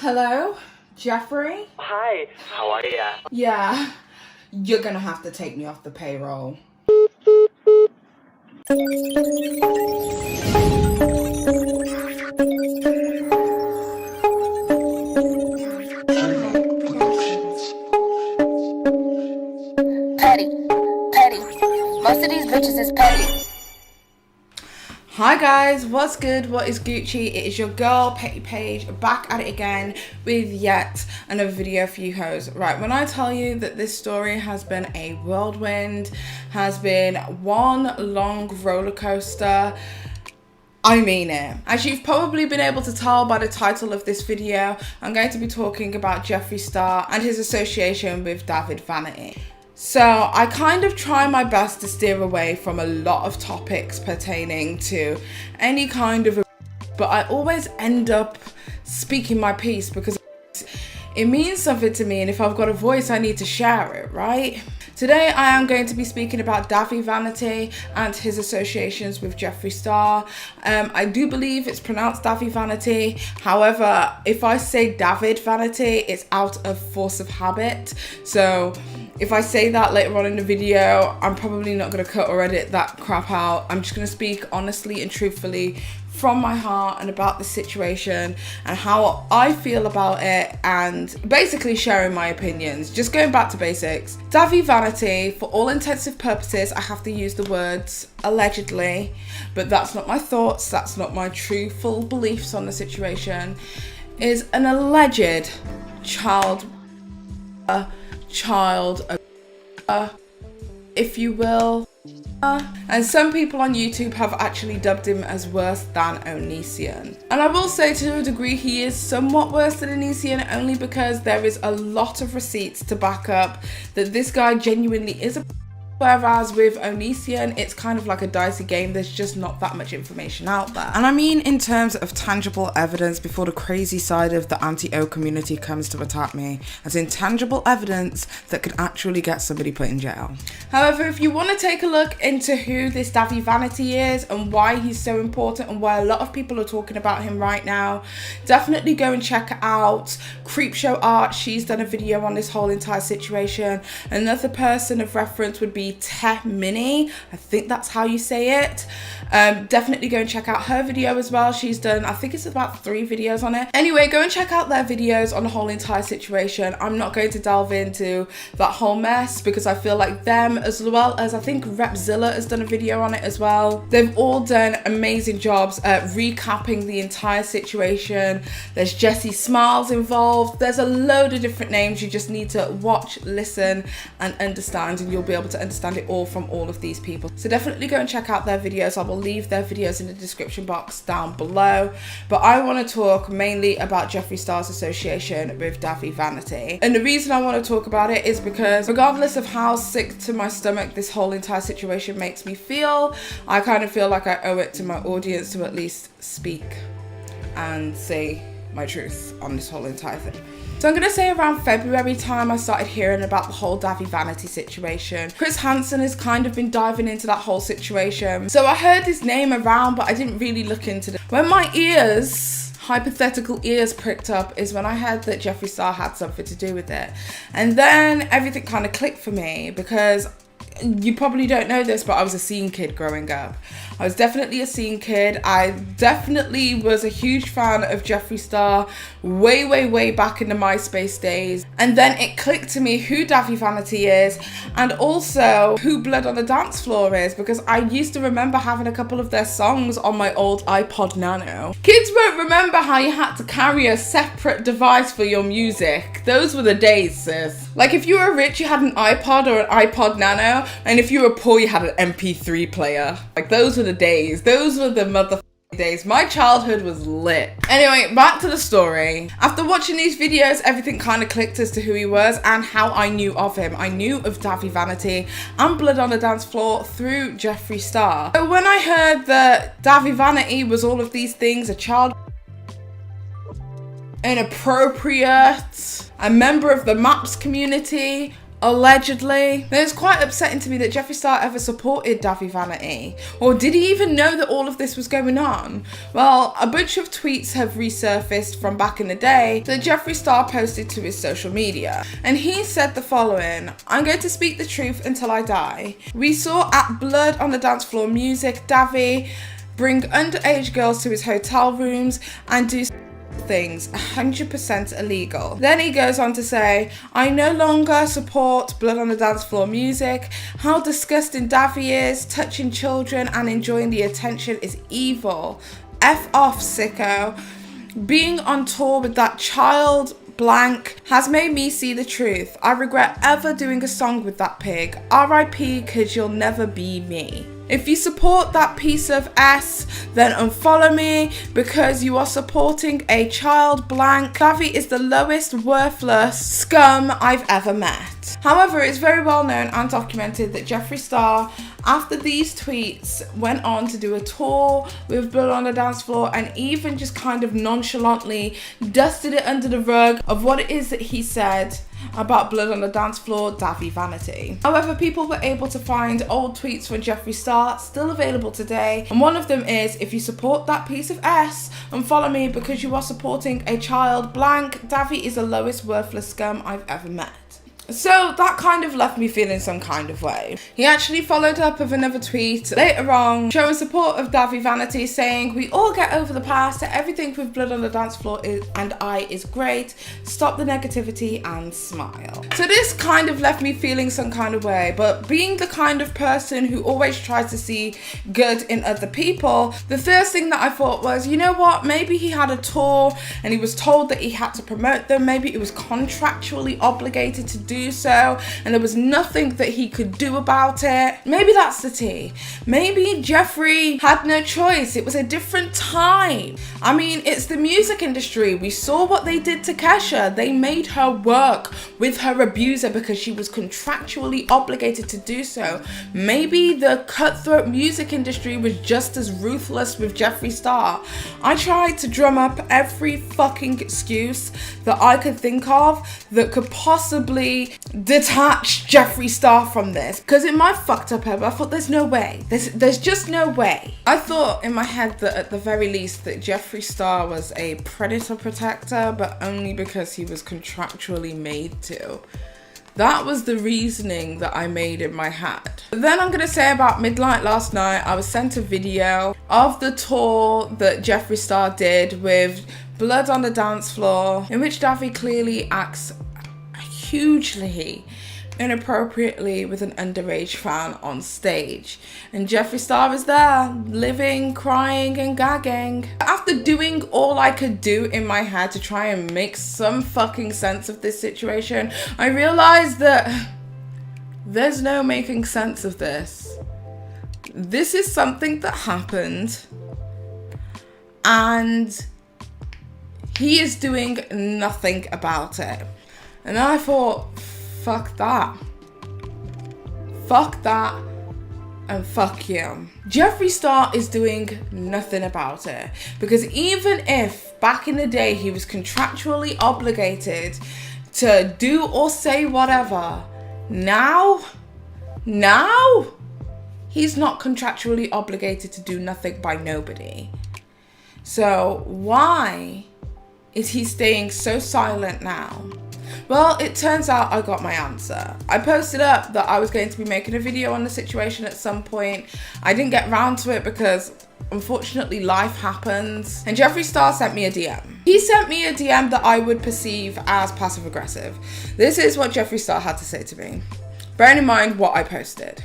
Hello? Jeffrey? Hi, how are ya? Yeah, you're gonna have to take me off the payroll. Petty. Most of these bitches is petty. Hi guys, what's good? What is Gucci? It is your girl Petty Paige back at it again with yet another video for you hoes. Right, when I tell you that this story has been a whirlwind, has been one long roller coaster, I mean it. As you've probably been able to tell by the title of this video, I'm going to be talking about Jeffree Star and his association with David Vanity. So I kind of try my best to steer away from a lot of topics pertaining to any kind of, but I always end up speaking my piece because it means something to me, and if I've got a voice, I need to share it, right? Today, I am going to be speaking about David Vanity and his associations with Jeffree Star. I do believe it's pronounced David Vanity. However, if I say David Vanity, it's out of force of habit. So if I say that later on in the video, I'm probably not going to cut or edit that crap out. I'm just going to speak honestly and truthfully from my heart and about the situation and how I feel about it, and basically sharing my opinions. Just going back to basics. David Vanity, for all intensive purposes, I have to use the words allegedly, but that's not my thoughts, that's not my truthful beliefs on the situation, is an alleged child if you will. And some people on YouTube have actually dubbed him as worse than Onision. And I will say to a degree he is somewhat worse than Onision, only because there is a lot of receipts to back up that this guy genuinely is a. Whereas with Onision, it's kind of like a dicey game. There's just not that much information out there. And I mean in terms of tangible evidence before the crazy side of the anti-O community comes to attack me. As in tangible evidence that could actually get somebody put in jail. However, if you want to take a look into who this David Vanity is and why he's so important and why a lot of people are talking about him right now, definitely go and check out Creepshow Art. She's done a video on this whole entire situation. Another person of reference would be Mini, I think that's how you say it. Definitely go and check out her video as well. She's done, I think it's about 3 videos on it. Anyway, go and check out their videos on the whole entire situation. I'm not going to delve into that whole mess because I feel like them, as well as I think Repzilla has done a video on it as well. They've all done amazing jobs at recapping the entire situation. There's Jessie Smiles involved. There's a load of different names. You just need to watch, listen and understand, and you'll be able to understand it all from all of these people. So definitely go and check out their videos. I will leave their videos in the description box down below. But I want to talk mainly about Jeffree Star's association with David Vanity. And the reason I want to talk about it is because regardless of how sick to my stomach this whole entire situation makes me feel, I kind of feel like I owe it to my audience to at least speak and say my truth on this whole entire thing. So I'm going to say around February time I started hearing about the whole David Vanity situation. Chris Hansen has kind of been diving into that whole situation. So I heard his name around, but I didn't really look into it. When my hypothetical ears pricked up is when I heard that Jeffree Star had something to do with it. And then everything kind of clicked for me because you probably don't know this, but I was a scene kid growing up. I was definitely a scene kid. I definitely was a huge fan of Jeffree Star way back in the MySpace days. And then it clicked to me who David Vanity is and also who Blood on the Dance Floor is, because I used to remember having a couple of their songs on my old iPod Nano. Kids won't remember how you had to carry a separate device for your music. Those were the days, sis. Like if you were rich, you had an iPod or an iPod Nano, and if you were poor, you had an MP3 player. Like those were the days. Those were the motherfucking days. My childhood was lit. Anyway, back to the story. After watching these videos, everything kind of clicked as to who he was and how I knew of him. I knew of David Vanity and Blood on the Dance Floor through Jeffree Star. So when I heard that David Vanity was all of these things, a child, inappropriate, a member of the MAPS community, allegedly. It's quite upsetting to me that Jeffree Star ever supported Davi Vanity. Or did he even know that all of this was going on? Well, a bunch of tweets have resurfaced from back in the day that Jeffree Star posted to his social media. And he said the following: "I'm going to speak the truth until I die. We saw at Blood on the Dance Floor music Davi bring underage girls to his hotel rooms and do things 100% illegal." Then he goes on to say, "I no longer support Blood on the Dance Floor music. How disgusting Davi is. Touching children and enjoying the attention is evil. F off, sicko. Being on tour with that child blank has made me see the truth. I regret ever doing a song with that pig. RIP, cause you'll never be me. If you support that piece of S, then unfollow me because you are supporting a child blank. Davi is the lowest worthless scum I've ever met." However, it's very well known and documented that Jeffree Star, after these tweets, went on to do a tour with Blood on the Dance Floor and even just kind of nonchalantly dusted it under the rug of what it is that he said about Blood on the Dance Floor, Davi Vanity. However, people were able to find old tweets from Jeffree Star still available today, and one of them is, "If you support that piece of S, unfollow me because you are supporting a child blank. Davi is the lowest worthless scum I've ever met." So that kind of left me feeling some kind of way. He actually followed up with another tweet later on showing support of Davi Vanity, saying, "We all get over the past. Everything with Blood on the Dance Floor is great. Stop the negativity and smile." So this kind of left me feeling some kind of way, but being the kind of person who always tries to see good in other people, the first thing that I thought was, you know what, maybe he had a tour and he was told that he had to promote them. Maybe it was contractually obligated to do so and there was nothing that he could do about it. Maybe that's the tea. Maybe Jeffree had no choice. It was a different time. I mean, it's the music industry. We saw what they did to Kesha. They made her work with her abuser because she was contractually obligated to do so. Maybe the cutthroat music industry was just as ruthless with Jeffree Star. I tried to drum up every fucking excuse that I could think of that could possibly detach Jeffree Star from this, because in my fucked up head I thought there's no way, there's just no way. I thought in my head that at the very least that Jeffree Star was a predator protector, but only because he was contractually made to. That was the reasoning that I made in my head. Then I'm gonna say about midnight last night, I was sent a video of the tour that Jeffree Star did with Blood on the Dance Floor, in which Davi clearly acts hugely inappropriately with an underage fan on stage, and Jeffree Star is there living, crying and gagging. After doing all I could do in my head to try and make some fucking sense of this situation, I realized that there's no making sense of this. This is something that happened and he is doing nothing about it. And I thought, fuck that. Fuck that and fuck you. Jeffree Star is doing nothing about it. Because even if back in the day he was contractually obligated to do or say whatever, now he's not contractually obligated to do nothing by nobody. So why is he staying so silent now? Well, it turns out I got my answer. I posted up that I was going to be making a video on the situation at some point. I didn't get round to it because unfortunately life happens. And Jeffree Star sent me a DM. He sent me a DM that I would perceive as passive aggressive. This is what Jeffree Star had to say to me, bearing in mind what I posted.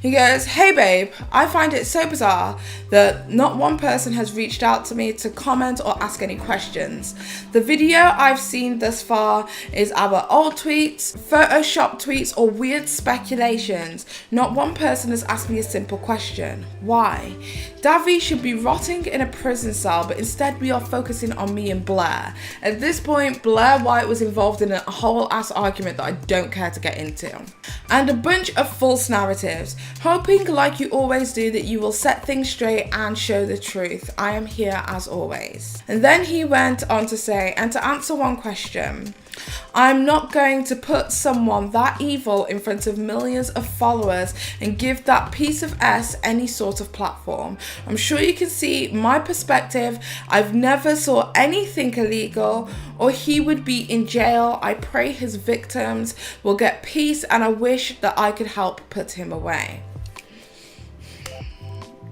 He goes, "Hey babe, I find it so bizarre that not one person has reached out to me to comment or ask any questions. The video I've seen thus far is our old tweets, Photoshop tweets or weird speculations. Not one person has asked me a simple question. Why? Davi should be rotting in a prison cell, but instead we are focusing on me and Blair. At this point, Blair White was involved in a whole ass argument that I don't care to get into. And a bunch of false narratives. Hoping like you always do that you will set things straight and show the truth. I am here as always." And then he went on to say, "And to answer one question, I'm not going to put someone that evil in front of millions of followers and give that piece of S any sort of platform. I'm sure you can see my perspective. I've never saw anything illegal or he would be in jail. I pray his victims will get peace and I wish that I could help put him away.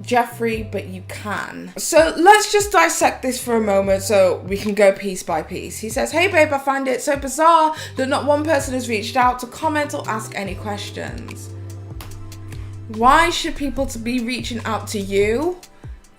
Jeffrey, but you can. So let's just dissect this for a moment so we can go piece by piece. He says, hey babe, I find it so bizarre that not one person has reached out to comment or ask any questions. Why should people be reaching out to you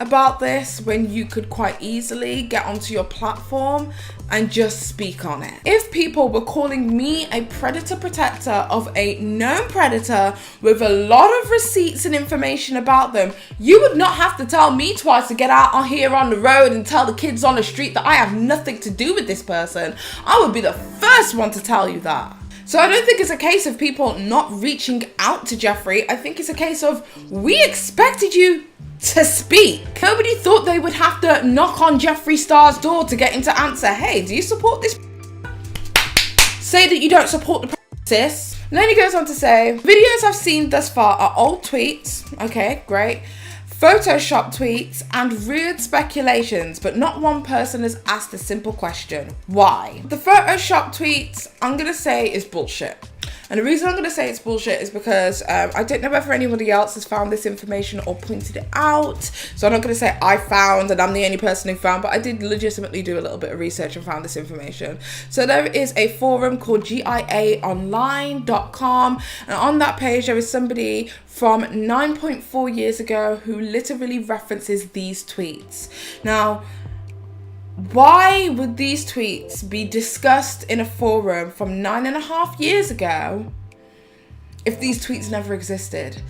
about this when you could quite easily get onto your platform and just speak on it? If people were calling me a predator protector of a known predator with a lot of receipts and information about them, you would not have to tell me twice to get out on here on the road and tell the kids on the street that I have nothing to do with this person. I would be the first one to tell you that. So I don't think it's a case of people not reaching out to Jeffrey. I think it's a case of we expected you to speak. Nobody thought they would have to knock on Jeffree Star's door to get him to answer, hey, do you support this? Say that you don't support the sis. And then he goes on to say, videos I've seen thus far are old tweets, okay, great, Photoshop tweets and rude speculations, but not one person has asked a simple question. Why? The Photoshop tweets, I'm gonna say, is bullshit. And the reason I'm going to say it's bullshit is because I don't know whether anybody else has found this information or pointed it out. So I'm not going to say I found and I'm the only person who found, but I did legitimately do a little bit of research and found this information. So there is a forum called giaonline.com. And on that page, there is somebody from 9.4 years ago who literally references these tweets. Now, why would these tweets be discussed in a forum from 9.5 years ago if these tweets never existed?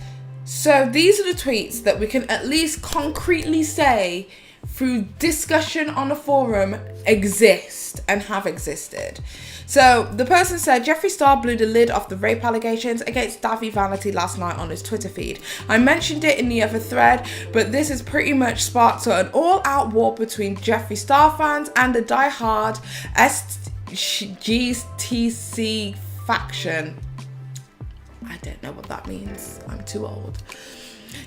So these are the tweets that we can at least concretely say through discussion on a forum exist and have existed. So the person said, Jeffree Star blew the lid off the rape allegations against Davi Vanity last night on his Twitter feed. I mentioned it in the other thread, but this has pretty much sparked an all-out war between Jeffree Star fans and the die-hard SGTC faction. I don't know what that means. I'm too old.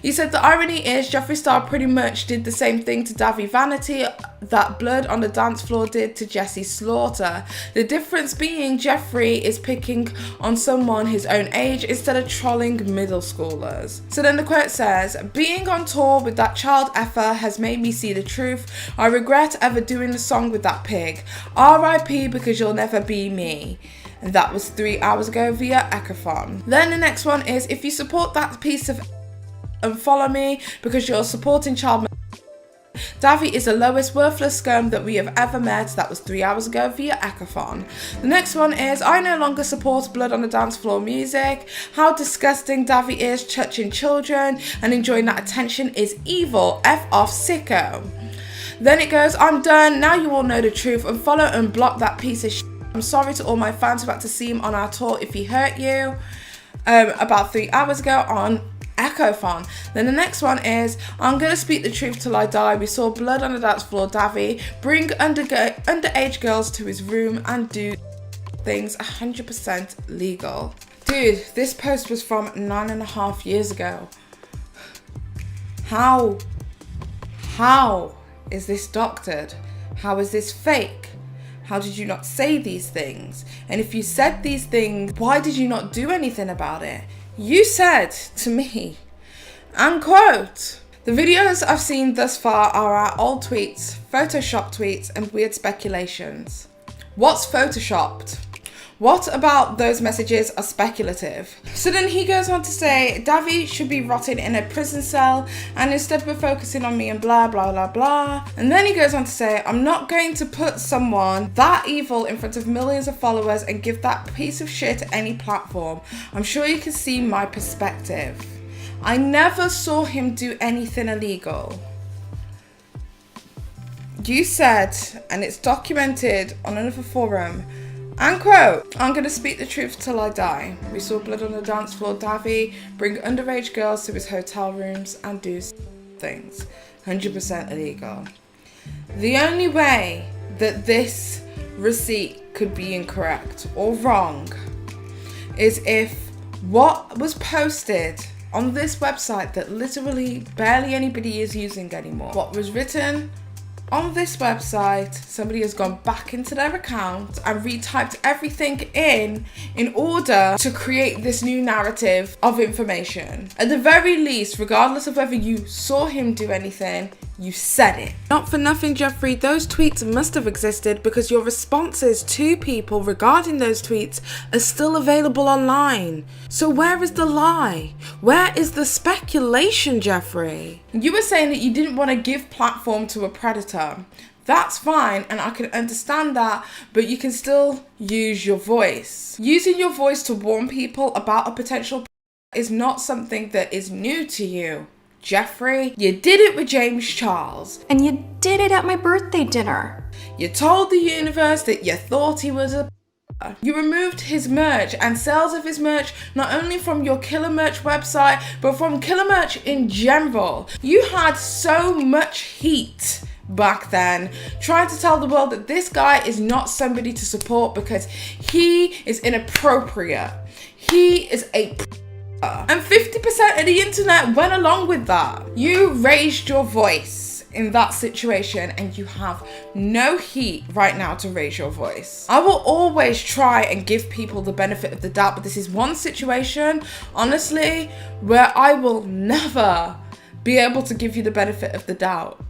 He said the irony is Jeffree Star pretty much did the same thing to Davi Vanity that Blood on the Dance Floor did to Jessie Slaughter. The difference being Jeffree is picking on someone his own age instead of trolling middle schoolers. So then the quote says, being on tour with that child effer has made me see the truth. I regret ever doing the song with that pig. R.I.P. because you'll never be me. And that was 3 hours ago via Echophon. Then the next one is, if you support that piece of and follow me because you're supporting child. Davi is the lowest worthless scum that we have ever met. That was 3 hours ago via Echophon. The next one is, I no longer support Blood on the Dance Floor music. How disgusting Davi is touching children and enjoying that attention is evil. F off sicko. Then it goes, I'm done. Now you all know the truth. Unfollow and block that piece of shit. I'm sorry to all my fans who had to see him on our tour if he hurt you. About 3 hours ago on Echophon. Then the next one is, I'm gonna speak the truth till I die. We saw Blood on the Dance Floor. Davi bring underage girls to his room and do things 100% legal. Dude, this post was from 9.5 years ago. How is this doctored? How is this fake? How did you not say these things? And if you said these things, why did you not do anything about it? You said to me, and quote, the videos I've seen thus far are our old tweets, Photoshop tweets, and weird speculations. What's Photoshopped? What about those messages are speculative? So then he goes on to say, Davi should be rotting in a prison cell and instead we're focusing on me and blah, blah, blah, blah. And then he goes on to say, I'm not going to put someone that evil in front of millions of followers and give that piece of shit any platform. I'm sure you can see my perspective. I never saw him do anything illegal. You said, and it's documented on another forum, and quote, I'm going to speak the truth till I die. We saw Blood on the Dance Floor. Davi bring underage girls to his hotel rooms and do things. 100% illegal. The only way that this receipt could be incorrect or wrong is if what was posted on this website that literally barely anybody is using anymore, what was written on this website, somebody has gone back into their account and retyped everything in order to create this new narrative of information. At the very least, regardless of whether you saw him do anything, you said it. Not for nothing, Jeffrey, those tweets must have existed because your responses to people regarding those tweets are still available online. So where is the lie? Where is the speculation, Jeffrey? You were saying that you didn't want to give platform to a predator. That's fine, and I can understand that, but you can still use your voice. Using your voice to warn people about a potential is not something that is new to you. Jeffrey, you did it with James Charles. And you did it at my birthday dinner. You told the universe that you thought he was a You removed his merch and sales of his merch, not only from your Killer Merch website, but from Killer Merch in general. You had so much heat back then, trying to tell the world that this guy is not somebody to support because he is inappropriate. He is a and 50% of the internet went along with that. You raised your voice in that situation and you have no heat right now to raise your voice. I will always try and give people the benefit of the doubt, but this is one situation, honestly, where I will never be able to give you the benefit of the doubt.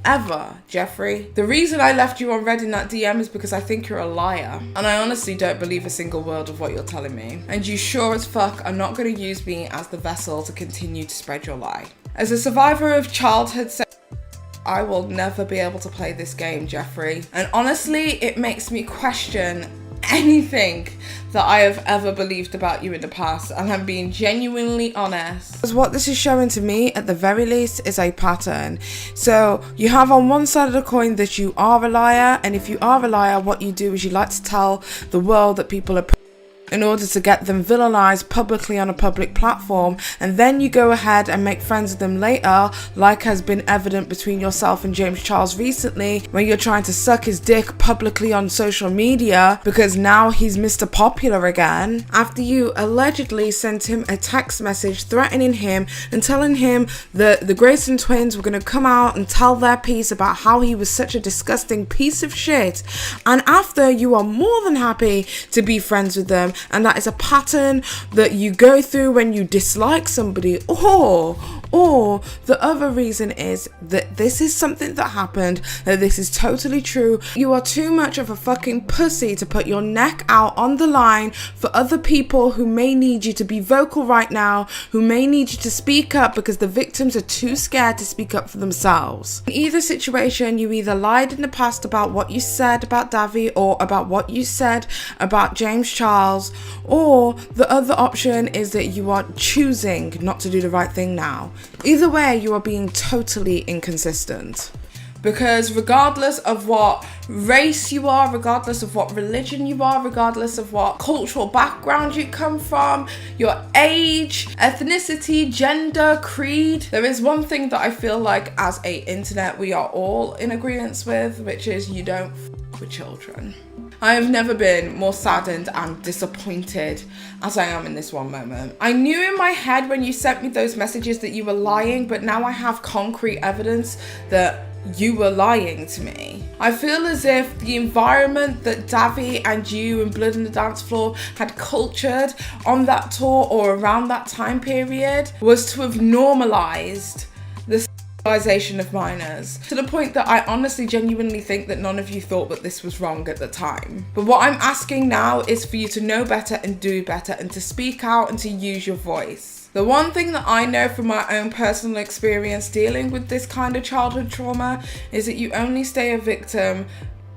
Ever, Jeffrey. The reason I left you on read in that DM is because I think you're a liar. And I honestly don't believe a single word of what you're telling me. And you sure as fuck are not going to use me as the vessel to continue to spread your lie. As a survivor of childhood sex, I will never be able to play this game, Jeffrey. And honestly, it makes me question anything that I have ever believed about you in the past, and I'm being genuinely honest. Because what this is showing to me, at the very least, is a pattern. So you have on one side of the coin that you are a liar, and if you are a liar, what you do is you like to tell the world that people are in order to get them villainized publicly on a public platform, and then you go ahead and make friends with them later, like has been evident between yourself and James Charles recently, when you're trying to suck his dick publicly on social media because now he's Mr. Popular again, after you allegedly sent him a text message threatening him and telling him that the Grayson twins were going to come out and tell their piece about how he was such a disgusting piece of shit, and after you are more than happy to be friends with them. And that is a pattern that you go through when you dislike somebody, or the other reason is that this is something that happened, that this is totally true. You are too much of a fucking pussy to put your neck out on the line for other people who may need you to be vocal right now, who may need you to speak up because the victims are too scared to speak up for themselves. In either situation, you either lied in the past about what you said about Davy or about what you said about James Charles, or the other option is that you are choosing not to do the right thing now. Either way, you are being totally inconsistent. Because regardless of what race you are, regardless of what religion you are, regardless of what cultural background you come from, your age, ethnicity, gender, creed, there is one thing that I feel like as a internet we are all in agreement with, which is you don't f with children. I have never been more saddened and disappointed as I am in this one moment. I knew in my head when you sent me those messages that you were lying, but now I have concrete evidence that you were lying to me. I feel as if the environment that Davy and you and Blood on the Dance Floor had cultured on that tour or around that time period was to have normalized the sexualization of minors, to the point that I honestly genuinely think that none of you thought that this was wrong at the time. But what I'm asking now is for you to know better and do better, and to speak out and to use your voice. The one thing that I know from my own personal experience dealing with this kind of childhood trauma is that you only stay a victim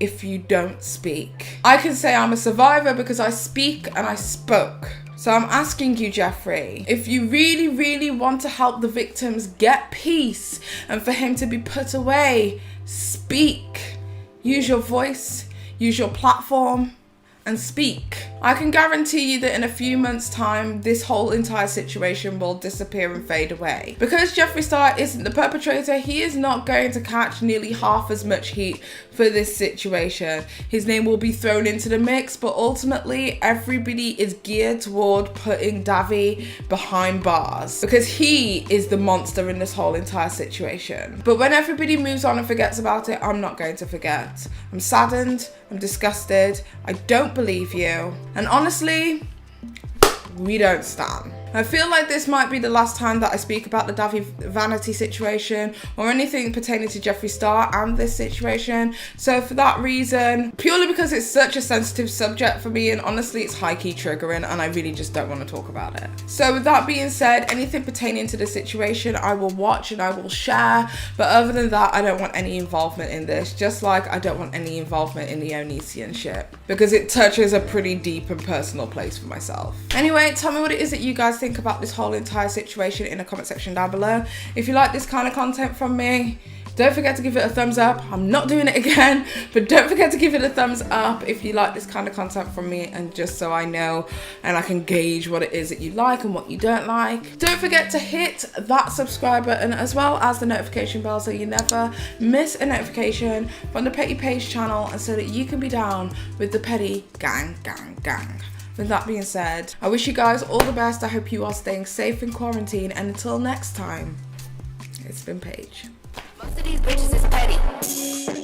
if you don't speak. I can say I'm a survivor because I speak and I spoke. So I'm asking you, Jeffrey, if you really, really want to help the victims get peace and for him to be put away, speak. Use your voice, use your platform, and speak. I can guarantee you that in a few months' time, this whole entire situation will disappear and fade away. Because Jeffree Star isn't the perpetrator, he is not going to catch nearly half as much heat for this situation. His name will be thrown into the mix, but ultimately everybody is geared toward putting Davi behind bars because he is the monster in this whole entire situation. But when everybody moves on and forgets about it, I'm not going to forget. I'm saddened, I'm disgusted, I don't believe you, and honestly, we don't stand. I feel like this might be the last time that I speak about the Davi vanity situation or anything pertaining to Jeffree Star and this situation. So for that reason, purely because it's such a sensitive subject for me, and honestly it's high-key triggering and I really just don't want to talk about it. So with that being said, anything pertaining to the situation I will watch and I will share, but other than that I don't want any involvement in this, just like I don't want any involvement in the Onision shit because it touches a pretty deep and personal place for myself. Anyway, tell me what it is that you guys think about this whole entire situation in the comment section down below. If you like this kind of content from me, don't forget to give it a thumbs up. I'm not doing it again, but don't forget to give it a thumbs up if you like this kind of content from me, and just so I know and I can gauge what it is that you like and what you don't like. Don't forget to hit that subscribe button as well as the notification bell so you never miss a notification from the Petty Page channel, and so that you can be down with the Petty gang. With that being said, I wish you guys all the best. I hope you are staying safe in quarantine, and until next time, it's been Paige. Most of these bitches is petty.